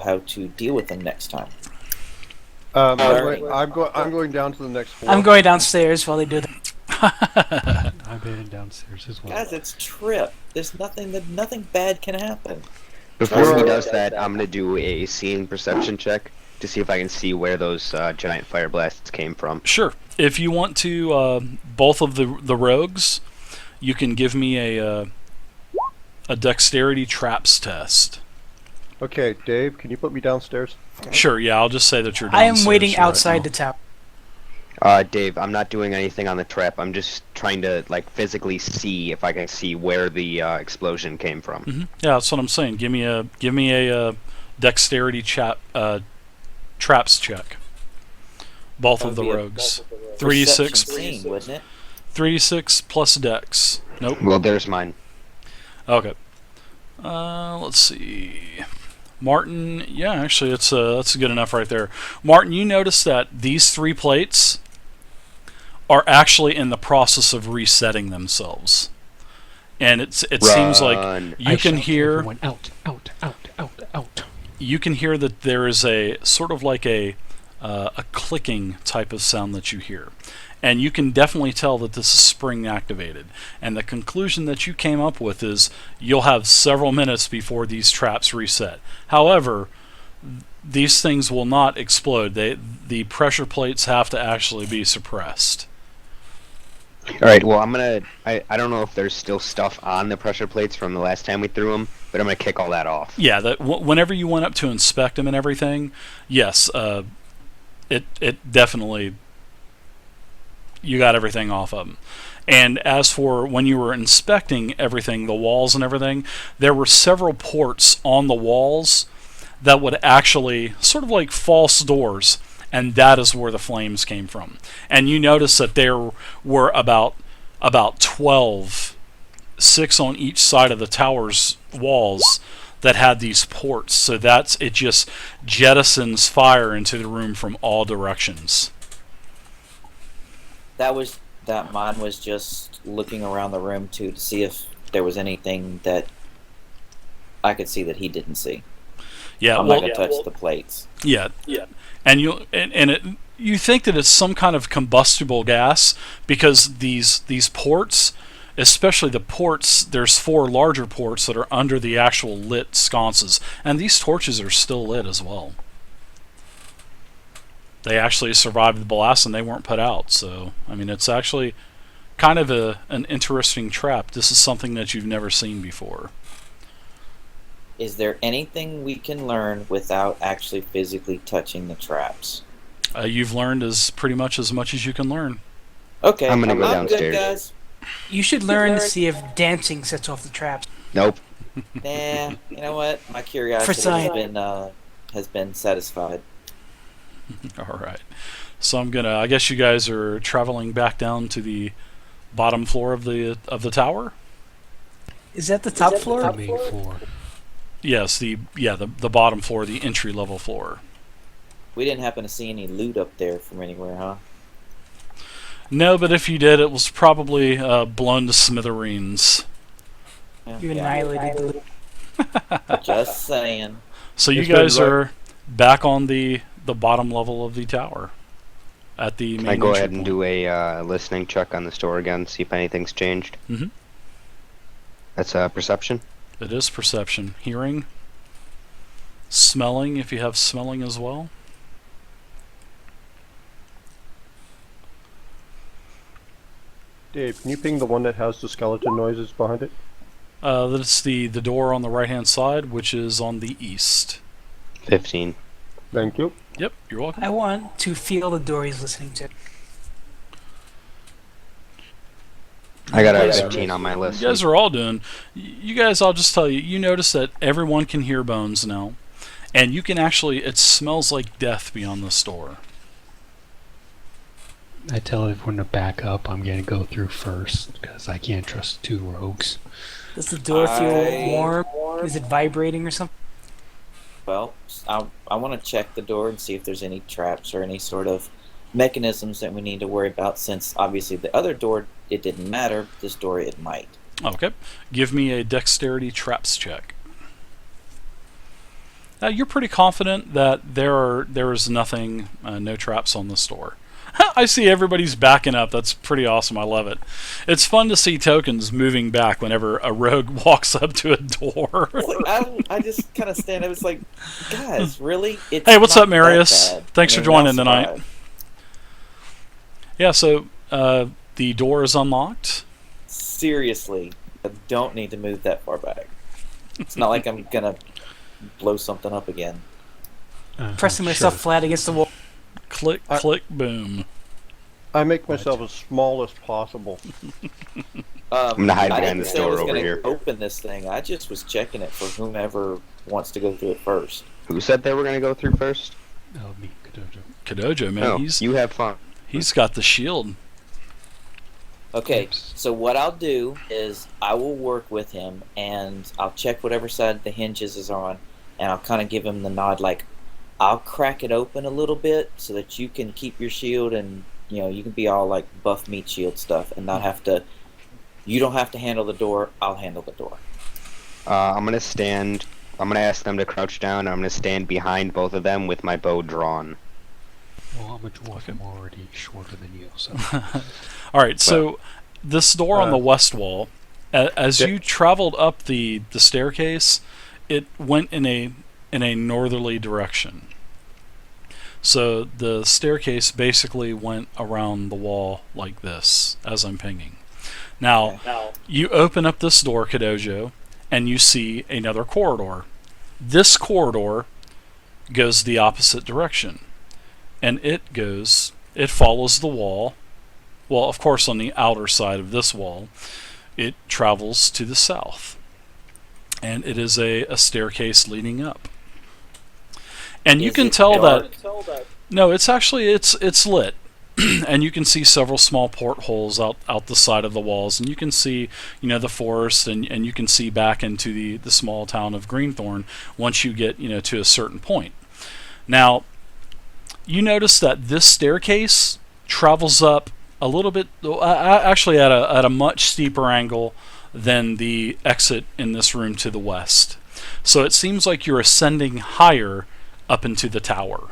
how to deal with them next time. I'm going down to the next floor. I'm going downstairs while they do that. I'm heading downstairs as well. Guys, it's Trip. There's nothing bad can happen. Before he does that, I'm going to do a scene perception check to see if I can see where those giant fire blasts came from. Sure. If you want to, both of the rogues, you can give me a dexterity traps test. Okay, Dave, can you put me downstairs? Sure, yeah, I'll just say that you're I downstairs. am waiting right outside now. the tower. Dave, I'm not doing anything on the trap. I'm just trying to physically see if I can see where the explosion came from. Mm-hmm. Yeah, that's what I'm saying. Give me a dexterity traps check. Both of the rogues. 3d6, Wasn't it? 3d6 plus dex. Nope. Well, there's mine. Okay. Let's see. Martin, yeah, actually, that's good enough right there. Martin, you notice that these 3 plates are actually in the process of resetting themselves, and it seems like you can hear out. You can hear that there is a sort of like a clicking type of sound that you hear. And you can definitely tell that this is spring activated. And the conclusion that you came up with is you'll have several minutes before these traps reset. However, these things will not explode. The pressure plates have to actually be suppressed. Alright, well, I don't know if there's still stuff on the pressure plates from the last time we threw them, but I'm going to kick all that off. Yeah, whenever you went up to inspect them and everything, yes, it definitely... You got everything off of them. And as for when you were inspecting everything, the walls and everything, there were several ports on the walls that would actually, sort of like false doors, and that is where the flames came from. And you notice that there were about 12, 6 on each side of the tower's walls that had these ports. So it just jettisons fire into the room from all directions. Mine was just looking around the room to see if there was anything that I could see that he didn't see. Yeah, I'm not gonna touch the plates. Yeah. And you think that it's some kind of combustible gas because these ports, especially the ports, there's 4 larger ports that are under the actual lit sconces, and these torches are still lit as well. They actually survived the blast and they weren't put out. So, I mean, it's actually kind of an interesting trap. This is something that you've never seen before. Is there anything we can learn without actually physically touching the traps? You've learned pretty much as you can learn. Okay, I'm gonna go downstairs. Good, guys. You should learn to see if dancing sets off the traps. Nope. Nah, you know what? My curiosity has been satisfied. All right. So I guess you guys are traveling back down to the bottom floor of the tower? Is that the top floor? The main floor. Yes, the bottom floor, the entry level floor. We didn't happen to see any loot up there from anywhere, huh? No, but if you did, it was probably blown to smithereens. You annihilated the Just saying. So you guys are back on the bottom level of the tower at the main Can I go ahead and point. do a listening check on the store again, see if anything's changed? Mm-hmm. That's perception? It is perception. Hearing. Smelling, if you have smelling as well. Dave, can you ping the one that has the skeleton noises behind it? That's the door on the right-hand side, which is on the east. 15. Thank you. Yep, you're welcome. I want to feel the door he's listening to. I got a 15 on my list. You guys are all doing... You guys, I'll just tell you, you notice that everyone can hear bones now. And you can actually... It smells like death beyond the store. I tell everyone to back up. I'm going to go through first because I can't trust 2 rogues. Does the door feel warm? Is it vibrating or something? Well, I want to check the door and see if there's any traps or any sort of mechanisms that we need to worry about, since obviously the other door, it didn't matter. This door, it might. Okay. Give me a dexterity traps check. You're pretty confident that there is nothing, no traps on this door. I see everybody's backing up. That's pretty awesome. I love it. It's fun to see tokens moving back whenever a rogue walks up to a door. I just kind of stand up. It's like, guys, really? It's hey, what's not up, Marius? that bad. Thanks for not joining tonight. surprised. Yeah, so the door is unlocked. Seriously, I don't need to move that far back. It's not like I'm gonna blow something up again. Pressing myself flat against the wall. Click, click, boom. I make myself as small as possible. I'm gonna hide I behind didn't this say I door was over gonna here. open this thing. I just was checking it for whomever wants to go through it first. Who said they were gonna go through first? Oh, me, Kodojo. Kodojo, man, No, he's you have fun. got the shield. Okay, Oops. so what I'll do is I will work with him, and I'll check whatever side the hinges is on, and I'll kind of give him the nod, like, I'll crack it open a little bit so that you can keep your shield, and you can be all like buff meat shield stuff, and not have to. You don't have to handle the door. I'll handle the door. I'm gonna stand. I'm gonna ask them to crouch down. I'm gonna stand behind both of them with my bow drawn. Well, I'm a dwarf. I'm already shorter than you, so. All right, so this door on the west wall, as you traveled up the staircase, it went in a northerly direction. So the staircase basically went around the wall like this, as I'm pinging. Now, you open up this door, Kodojo, and you see another corridor. This corridor goes the opposite direction. And it follows the wall. Well, of course, on the outer side of this wall, it travels to the south. And it is a staircase leading up. And you Is can it tell dark? that... No, it's actually, it's lit. And you can see several small portholes out the side of the walls. And you can see, the forest, and you can see back into the small town of Greenthorn once you get, to a certain point. Now, you notice that this staircase travels up a little bit, actually at a much steeper angle than the exit in this room to the west. So it seems like you're ascending higher up into the tower.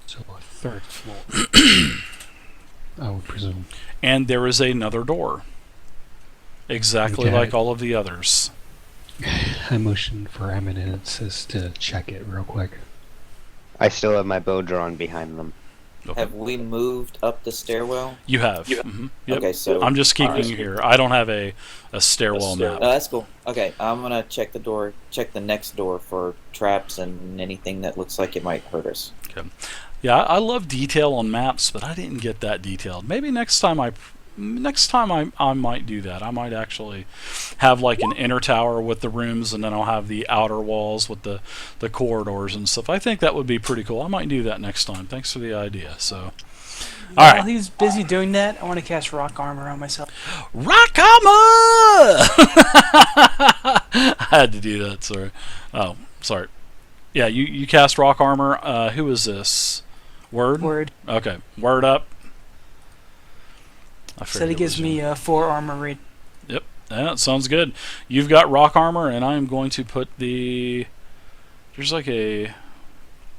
So a third floor. I would presume. And there is another door. Exactly Okay. like all of the others. I motioned for AmenIsis to check it real quick. I still have my bow drawn behind them. Okay. Have we moved up the stairwell? You have. Mm-hmm. Yep. Okay, so I'm just keeping alright. you here. I don't have a stairwell map. That's cool. Okay, I'm gonna check the door, check the next door for traps and anything that looks like it might hurt us. Okay. Yeah, I love detail on maps, but I didn't get that detailed. Maybe next time I might do that. I might actually have like an inner tower with the rooms, and then I'll have the outer walls with the corridors and stuff. I think that would be pretty cool. I might do that next time. Thanks for the idea. So, all While right. he's busy doing that, I want to cast rock armor on myself. Rock armor! I had to do that. Sorry. Oh, sorry. Yeah, you cast rock armor. Who is this? Werdd? Word. Okay, Werdd up. I Said figured it it gives was you. me 4 armor rate. Yep, that sounds good. You've got rock armor, and I'm going to put the... There's like a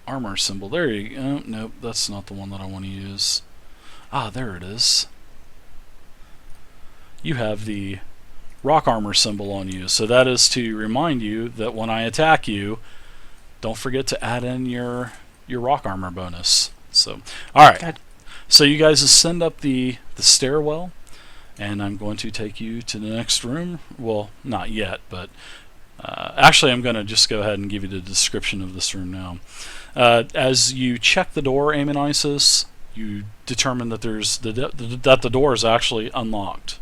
armor symbol. There you go. Oh, nope, that's not the one that I want to use. Ah, there it is. You have the rock armor symbol on you. So that is to remind you that when I attack you, don't forget to add in your rock armor bonus. So, all right. God. So you guys ascend up the stairwell, and I'm going to take you to the next room. Well, not yet, but actually I'm going to just go ahead and give you the description of this room now. As you check the door, AmenIsis, you determine that that the door is actually unlocked.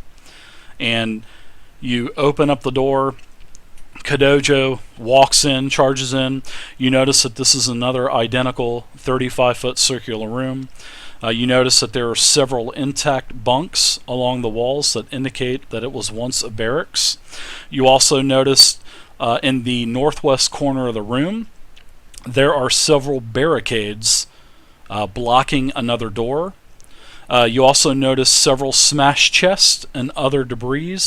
And you open up the door. Kodojo walks in, charges in. You notice that this is another identical 35-foot circular room. You notice that there are several intact bunks along the walls that indicate that it was once a barracks. You also notice in the northwest corner of the room, there are several barricades blocking another door. You also notice several smashed chests and other debris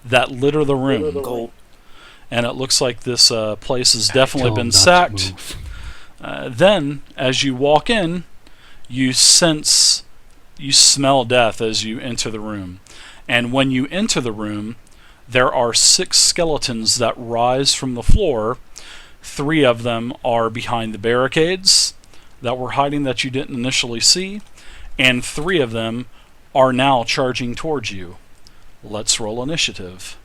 that litter the room. Gold. And it looks like this place has I definitely tell him been not to sacked. move. Then, as you walk in, you smell death as you enter the room. And when you enter the room, there are 6 skeletons that rise from the floor. 3 of them are behind the barricades that were hiding that you didn't initially see, and 3 of them are now charging towards you. Let's roll initiative.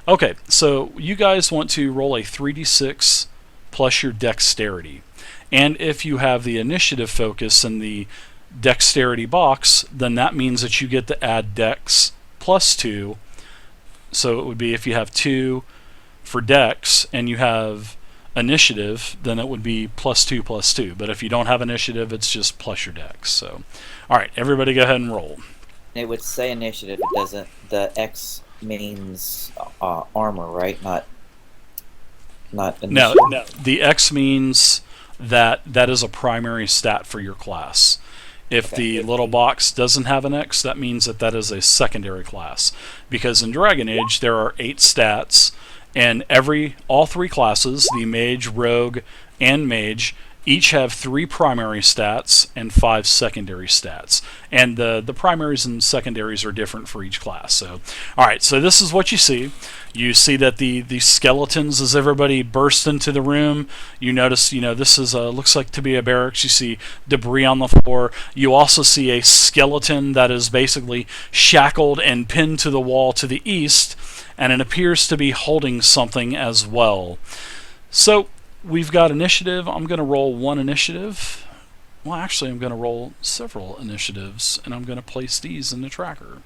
Okay, so you guys want to roll a 3d6 plus your dexterity. And if you have the initiative focus in the dexterity box, then that means that you get to add dex plus 2. So it would be if you have 2 for dex and you have initiative, then it would be plus 2 plus 2. But if you don't have initiative, it's just plus your dex. So, all right, everybody go ahead and roll. It would say initiative. It doesn't. The X means armor, right? Not initiative. No. The X means that is a primary stat for your class. If the little box doesn't have an X, that means that is a secondary class. Because in Dragon Age, there are 8 stats, and all 3 classes, the mage, rogue, and mage, each have 3 primary stats and 5 secondary stats. And the primaries and secondaries are different for each class. So, all right, so this is what you see. You see that the skeletons, as everybody bursts into the room, you notice, this is looks like to be a barracks. You see debris on the floor. You also see a skeleton that is basically shackled and pinned to the wall to the east, and it appears to be holding something as well. So, we've got initiative. I'm going to roll 1 initiative. Well, actually, I'm going to roll several initiatives, and I'm going to place these in the tracker.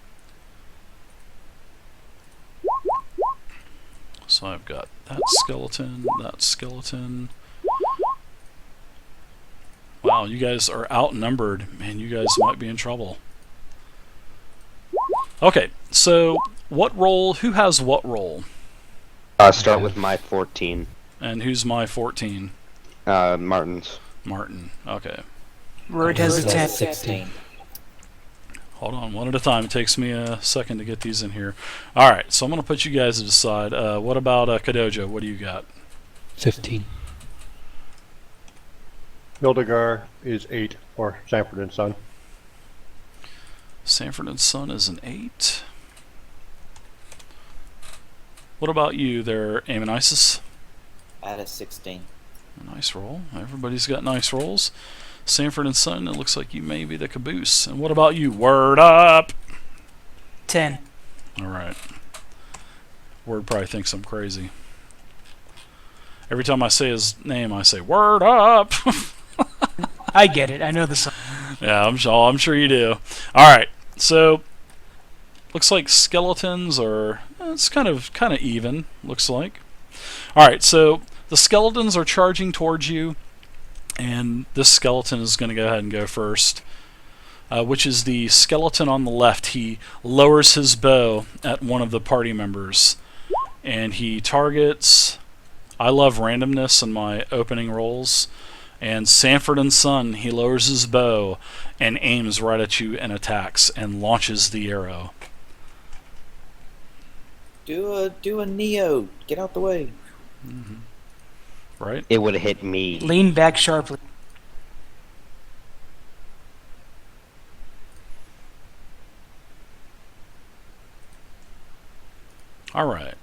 So I've got that skeleton, that skeleton. Wow, you guys are outnumbered. Man, you guys might be in trouble. Okay, so who has what role? Start with my 14. And who's my 14? Martin's. Martin, okay. Werdd has a 10. 16. Hold on, one at a time. It takes me a second to get these in here. Alright, so I'm going to put you guys to the side. What about Kodojo? What do you got? 15. Mildegar is 8 for Sanford and Son. Sanford and Son is an 8. What about you there, AmenIsis? At a 16. Nice roll. Everybody's got nice rolls. Sanford and Son, it looks like you may be the caboose. And what about you? Word up! 10. Alright. Word probably thinks I'm crazy. Every time I say his name, I say, word up! I get it. I know the song. Yeah, I'm sure you do. Alright, so looks like skeletons are it's kind of even, looks like. Alright, so the skeletons are charging towards you, and this skeleton is going to go ahead and go first, which is the skeleton on the left. He lowers his bow at one of the party members, and he targets... I love randomness in my opening rolls, and Sanford and Son, he lowers his bow and aims right at you and attacks and launches the arrow. Do a Neo. Get out the way. Mm-hmm. Right? It would have hit me. Lean back sharply. Alright.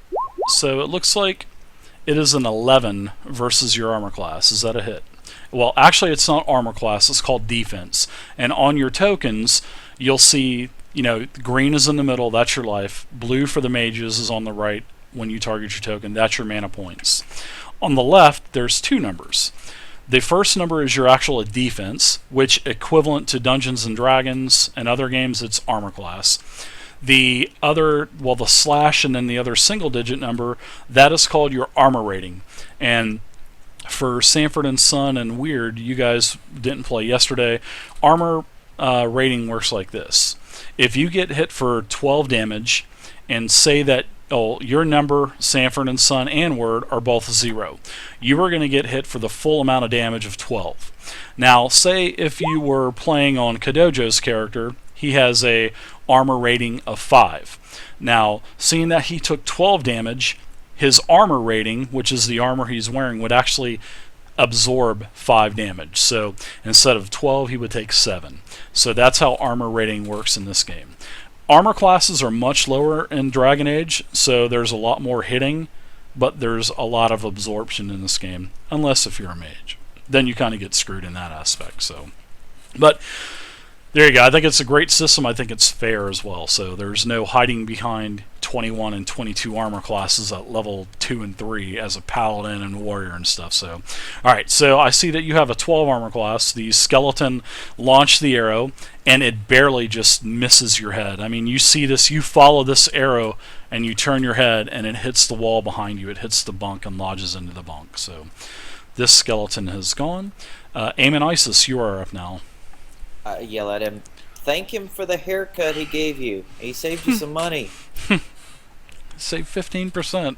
So it looks like it is an 11 versus your armor class. Is that a hit? Well, actually it's not armor class. It's called defense. And on your tokens, you'll see, green is in the middle. That's your life. Blue for the mages is on the right when you target your token. That's your mana points. On the left, there's 2 numbers. The first number is your actual defense, which equivalent to Dungeons and Dragons and other games, it's armor class. The other, the slash and then the other single digit number, that is called your armor rating. And for Sanford and Son and Werdd, you guys didn't play yesterday, armor rating works like this. If you get hit for 12 damage and say that your number, Sanford and Son and Werdd, are both 0, you are going to get hit for the full amount of damage of 12. Now, say if you were playing on Kodojo's character, he has a armor rating of 5. Now, seeing that he took 12 damage, his armor rating, which is the armor he's wearing, would actually absorb 5 damage. So instead of 12, he would take 7. So that's how armor rating works in this game. Armor classes are much lower in Dragon Age, so there's a lot more hitting, but there's a lot of absorption in this game, unless if you're a mage. Then you kind of get screwed in that aspect. So, but there you go. I think it's a great system. I think it's fair as well. So there's no hiding behind 21 and 22 armor classes at level 2 and 3 as a paladin and warrior and stuff. So, all right. So I see that you have a 12 armor class. The skeleton launched the arrow, and it barely just misses your head. I mean, you see this. You follow this arrow, and you turn your head, and it hits the wall behind you. It hits the bunk and lodges into the bunk. So this skeleton has gone. AmenIsis, you are up now. I yell at him. Thank him for the haircut he gave you. He saved you some money. Save 15%.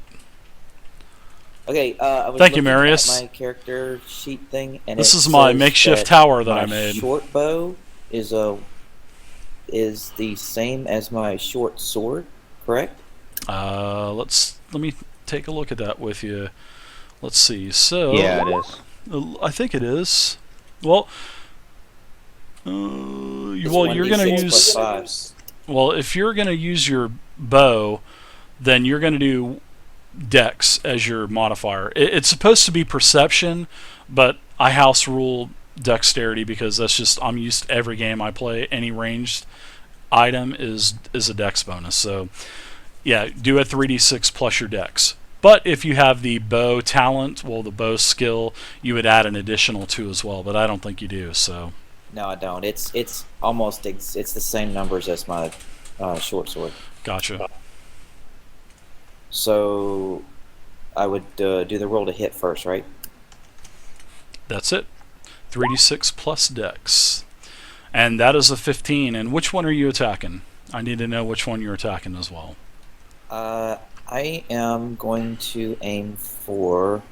Okay, I was Thank you, looking at Marius. my character sheet thing, and This it is my says makeshift tower that my I made. short bow is the same as my short sword, correct? Let me take a look at that with you. Let's see. So Yeah, it is. I think it is. Well, It's you're gonna 1d6 use. plus 5. Well, if you're gonna use your bow, then you're gonna do Dex as your modifier. It's supposed to be perception, but I house rule dexterity because that's just I'm used to every game I play. Any ranged item is a Dex bonus. So yeah, do a 3d6 plus your Dex. But if you have the bow talent, well, the bow skill, you would add an additional 2 as well. But I don't think you do. So. No, I don't. It's almost it's the same numbers as my short sword. Gotcha. So I would do the roll to hit first, right? That's it. 3d6 plus Dex. And that is a 15. And which one are you attacking? I need to know which one you're attacking as well. I am going to aim for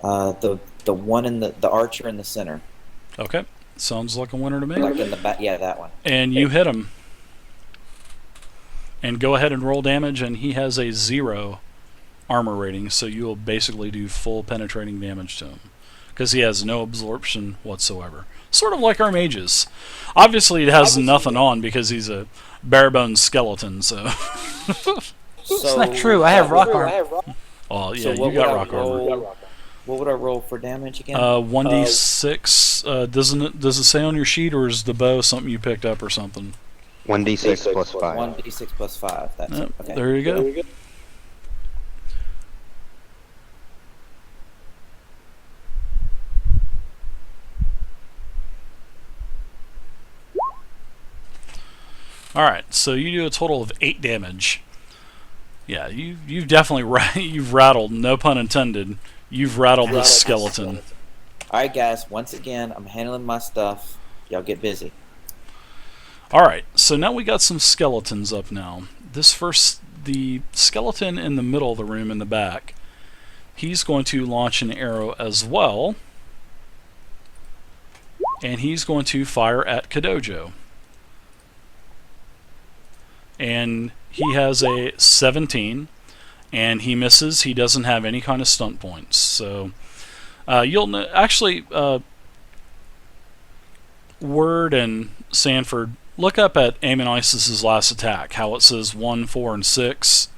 the one in the archer in the center. Okay. Sounds like a winner to me. Like in the back, yeah, that one. And you hit him. And go ahead and roll damage, and he has a 0 armor rating, so you'll basically do full penetrating damage to him. Because he has no absorption whatsoever. Sort of like our mages. Obviously, it has nothing on because he's a bare-bones skeleton, so... It's not true. I have rock armor. Oh, yeah, So you what got would I rock armor. roll? What would I roll for damage again? 1d6. Does it say on your sheet, or is the bow something you picked up or something? 1d6 plus 5. 1d6 plus 5. That's Yep, okay. there you go. Alright, so you do a total of 8 damage. Yeah, you've definitely you've rattled, no pun intended. You've rattled this skeleton. Alright, guys, once again, I'm handling my stuff. Y'all get busy. Alright, so now we got some skeletons up now. The skeleton in the middle of the room in the back, he's going to launch an arrow as well. And he's going to fire at Kodojo. And he has a 17, and he misses. He doesn't have any kind of stunt points. So you'll know, actually, Werdd and Sanford, look up at AmenIsis' last attack, how it says 1, 4, and 6.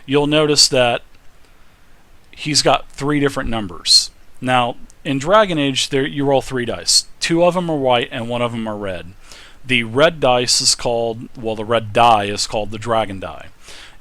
You'll notice that he's got 3 different numbers. Now, in Dragon Age, you roll 3 dice. 2 of them are white, and 1 of them are red. The red dice is called, well, the red die is called the dragon die.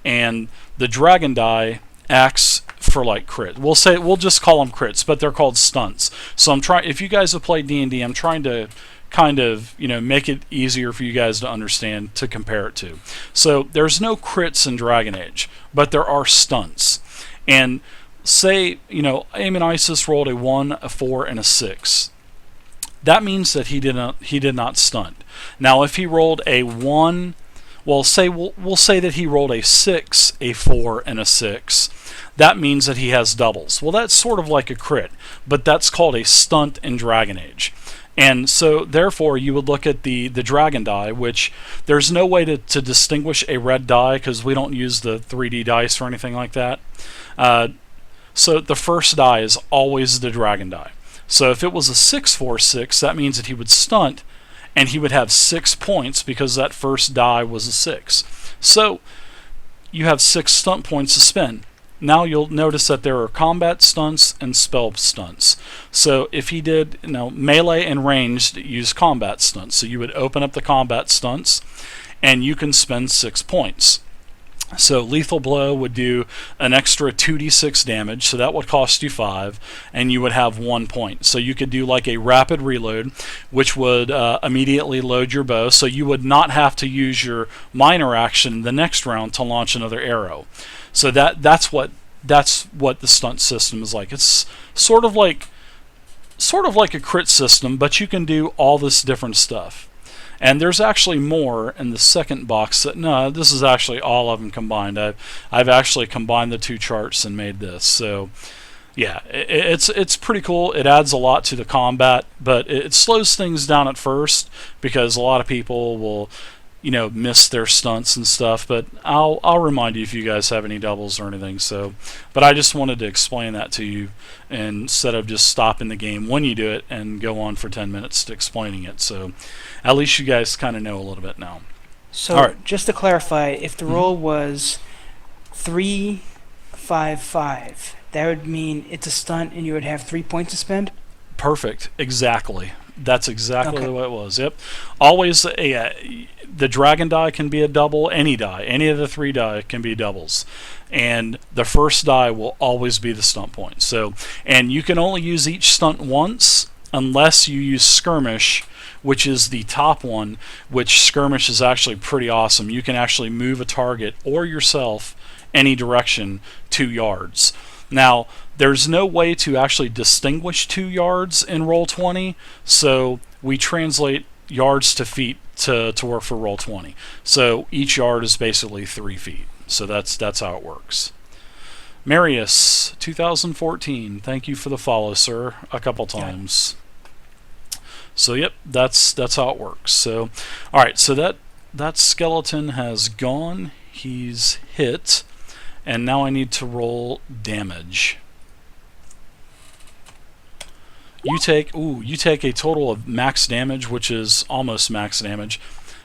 And the dragon die acts for like crit. We'll just call them crits, but they're called stunts. So if you guys have played D&D, I'm trying to kind of, make it easier for you guys to understand, to compare it to. So there's no crits in Dragon Age, but there are stunts. And say, AmenIsis rolled a 1, a 4, and a 6. That means that he did not stunt. Now, if he rolled a 1, we'll say that he rolled a 6, a 4, and a 6. That means that he has doubles. Well, that's sort of like a crit, but that's called a stunt in Dragon Age. And so, therefore, you would look at the dragon die, which there's no way to distinguish a red die because we don't use the 3D dice or anything like that. So the first die is always the dragon die. So if it was a 6-4-6, that means that he would stunt, and he would have 6 points because that first die was a 6. So you have 6 stunt points to spend. Now you'll notice that there are combat stunts and spell stunts. So if he did, melee and ranged use combat stunts. So you would open up the combat stunts, and you can spend 6 points. So lethal blow would do an extra 2d6 damage, so that would cost you 5, and you would have 1 point. So you could do like a rapid reload, which would immediately load your bow, so you would not have to use your minor action the next round to launch another arrow. So that's what the stunt system is like. It's sort of like a crit system, but you can do all this different stuff. And there's actually more in the second box. This is actually all of them combined. I've actually combined the 2 charts and made this. So, yeah, it's pretty cool. It adds a lot to the combat, but it slows things down at first because a lot of people will, miss their stunts and stuff. But I'll remind you if you guys have any doubles or anything. So, but I just wanted to explain that to you instead of just stopping the game when you do it and go on for 10 minutes to explaining it. So, at least you guys kind of know a little bit now. So, all right. Just to clarify, if the roll was 3-5-5, that would mean it's a stunt and you would have 3 points to spend? Perfect. Exactly. That's exactly the way it was. Yep. Always the dragon die can be a double. Any die. Any of the 3 die can be doubles. And the first die will always be the stunt point. So, and you can only use each stunt once unless you use skirmish, which is the top one, which skirmish is actually pretty awesome. You can actually move a target or yourself any direction 2 yards. Now, there's no way to actually distinguish 2 yards in Roll20, so we translate yards to feet to work for Roll20. So each yard is basically 3 feet. So that's how it works. Marius, 2014, thank you for the follow, sir, a couple times. So yep, that's how it works. So, all right, so that skeleton has gone. He's hit, and now I need to roll damage. You take a total of max damage, which is almost max damage,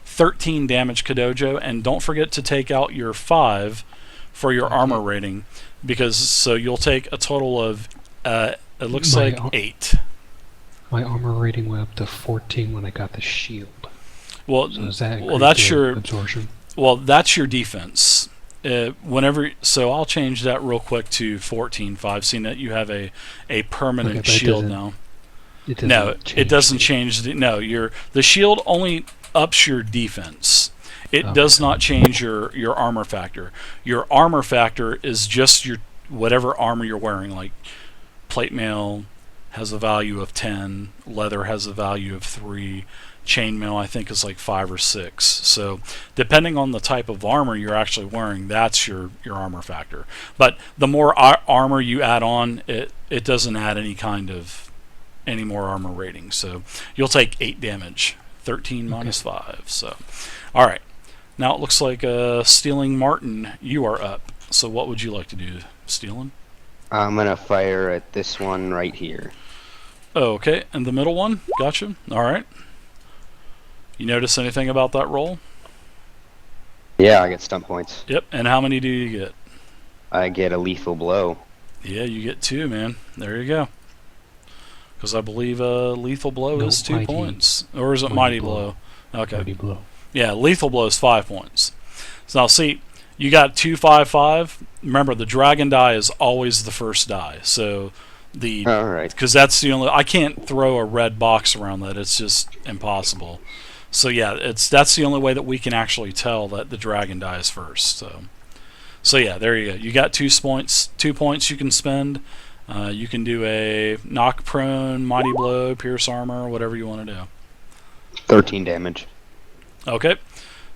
13 damage, Kodojo, and don't forget to take out your 5 for your armor rating, because so you'll take a total of it looks like 8. My armor rating went up to 14 when I got the shield. Well, so is that that's your absorption. Well, that's your defense. So I'll change that real quick to 14.5, seeing that you have a permanent shield now. It doesn't change. The shield only ups your defense. It does not change your armor factor. Your armor factor is just your whatever armor you're wearing. Like plate mail has a value of 10, leather has a value of 3, chainmail I think is like 5 or 6. So depending on the type of armor you're actually wearing, that's your armor factor. But the more armor you add on, it doesn't add any more armor rating. So you'll take 8 damage, 13 minus 5. So all right, now it looks like SteelinMartin, you are up. So what would you like to do, Steelin? I'm gonna fire at this one right here. Oh, okay, and the middle one? Gotcha. All right. You notice anything about that roll? Yeah, I get stunt points. Yep, and how many do you get? I get a lethal blow. Yeah, you get 2, man. There you go. Because I believe lethal blow is 2 points. Or is it mighty blow? Okay. Mighty blow. Yeah, lethal blow is 5 points. So now see, you got 2, 5, 5. Remember, the dragon die is always the first die. So all right. Because that's the only. I can't throw a red box around that. It's just impossible. So yeah, that's the only way that we can actually tell that the dragon dies first. So yeah, there you go. You got 2 points. 2 points you can spend. You can do a knock prone, mighty blow, pierce armor, whatever you want to do. 13 damage. Okay.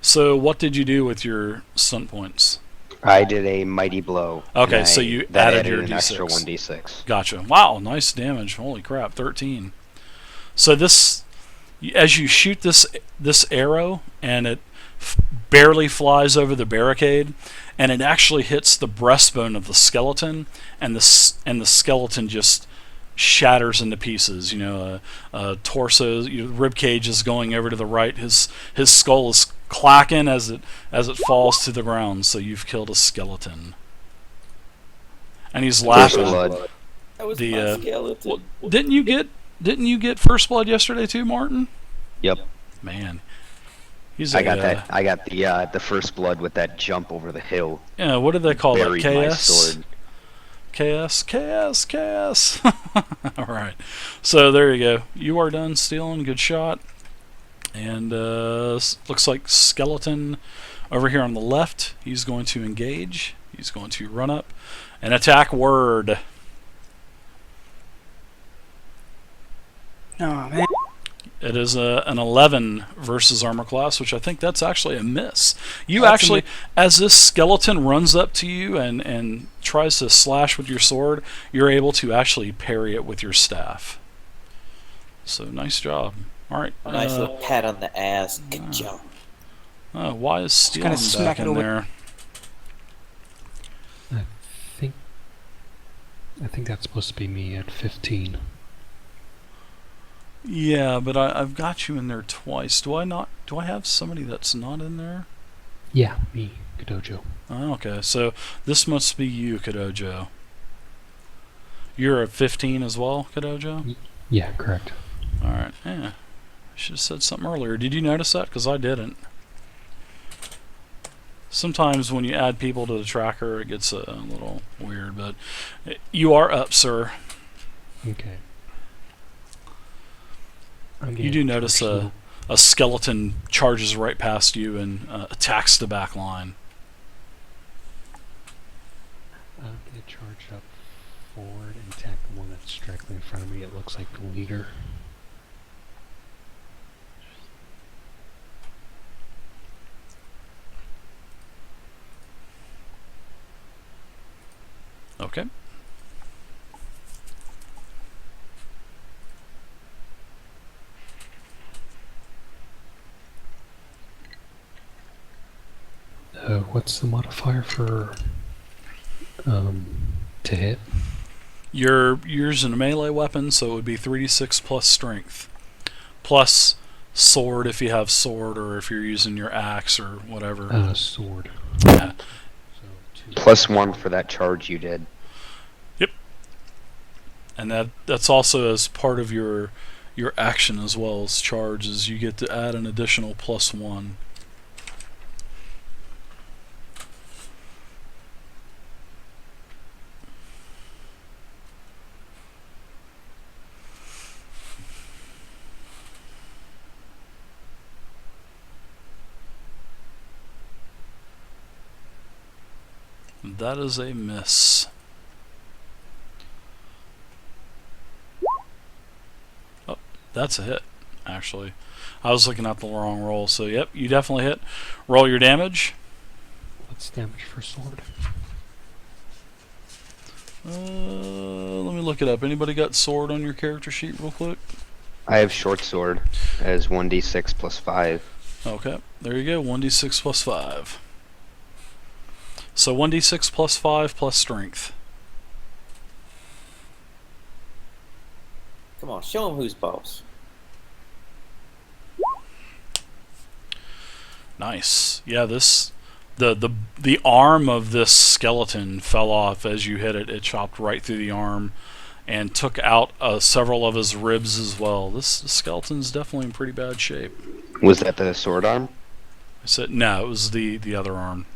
So what did you do with your stunt points? I did a mighty blow. Okay, so you added your an D6. extra 1d6. Gotcha. Wow, nice damage. Holy crap, 13. So this, as you shoot this arrow, and it barely flies over the barricade, and it actually hits the breastbone of the skeleton, and the skeleton just shatters into pieces. Torso, rib cage is going over to the right. His skull is clacking as it falls to the ground. So you've killed a skeleton, and he's laughing. Blood. That was my skeleton. Didn't you get first blood yesterday too, Martin? Yep. Man, I got that. I got the first blood with that jump over the hill. Yeah, what do they call that? Buried my KS? sword. KS. Alright. So there you go. You are done stealing. Good shot. And looks like skeleton over here on the left. He's going to engage. He's going to run up and attack Werdd. Oh, man. It is an 11 versus armor class, which I think that's actually a miss. You That's actually, as this skeleton runs up to you and tries to slash with your sword, you're able to actually parry it with your staff. So nice job. All right. A nice little pat on the ass. Good job. Why is Stealing kinda smack back it in over. there? I think that's supposed to be me at 15. Yeah, but I've got you in there twice. Do I not? Do I have somebody that's not in there? Yeah, me, Kodojo. Oh, okay, so this must be you, Kodojo. You're at 15 as well, Kodojo? Yeah, correct. Alright, yeah. I should have said something earlier. Did you notice that? Because I didn't. Sometimes when you add people to the tracker, it gets a little weird, but you are up, sir. Okay. You do notice a skeleton charges right past you and attacks the back line. I'm going to charge up forward and attack the one that's directly in front of me. It looks like the leader. Okay. What's the modifier for to hit? You're using a melee weapon, so it would be 3d6 plus strength. Plus sword if you have sword, or if you're using your axe or whatever. Sword. Yeah. So +1 for that charge you did. Yep. And that's also as part of your action as well as charges. You get to add an additional +1. That is a miss. Oh, that's a hit, actually. I was looking at the wrong roll, so yep, you definitely hit. Roll your damage. what's damage for sword? Let me look it up. Anybody got sword on your character sheet real quick? I have short sword as 1d6 plus 5. Okay, there you go. 1d6 plus 5. So 1d6 plus 5 plus strength. Come on, show him who's boss. Nice. Yeah, the arm of this skeleton fell off as you hit it. It chopped right through the arm and took out several of his ribs as well. This skeleton's definitely in pretty bad shape. Was that the sword arm? I said no, it was the other arm.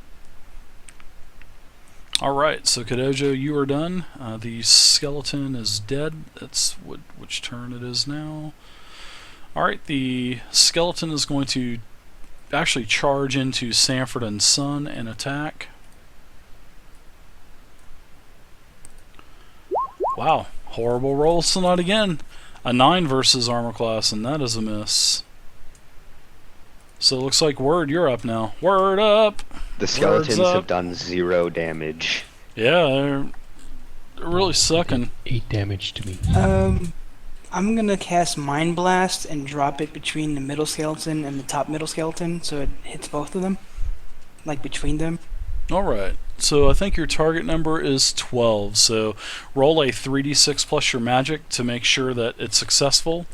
Alright, so Kodojo, you are done. The skeleton is dead. That's which turn it is now. Alright, the skeleton is going to actually charge into Sanford and Son and attack. Wow, horrible rolls tonight again. A 9 versus armor class, and that is a miss. So it looks like Werdd, you're up now. Werdd up! The skeletons Word's up. have done 0 damage. Yeah, they're really sucking. 8 damage to me. I'm gonna cast Mind Blast and drop it between the middle skeleton and the top middle skeleton, so it hits both of them, like between them. All right. So I think your target number is 12. So roll a 3d6 plus your magic to make sure that it's successful.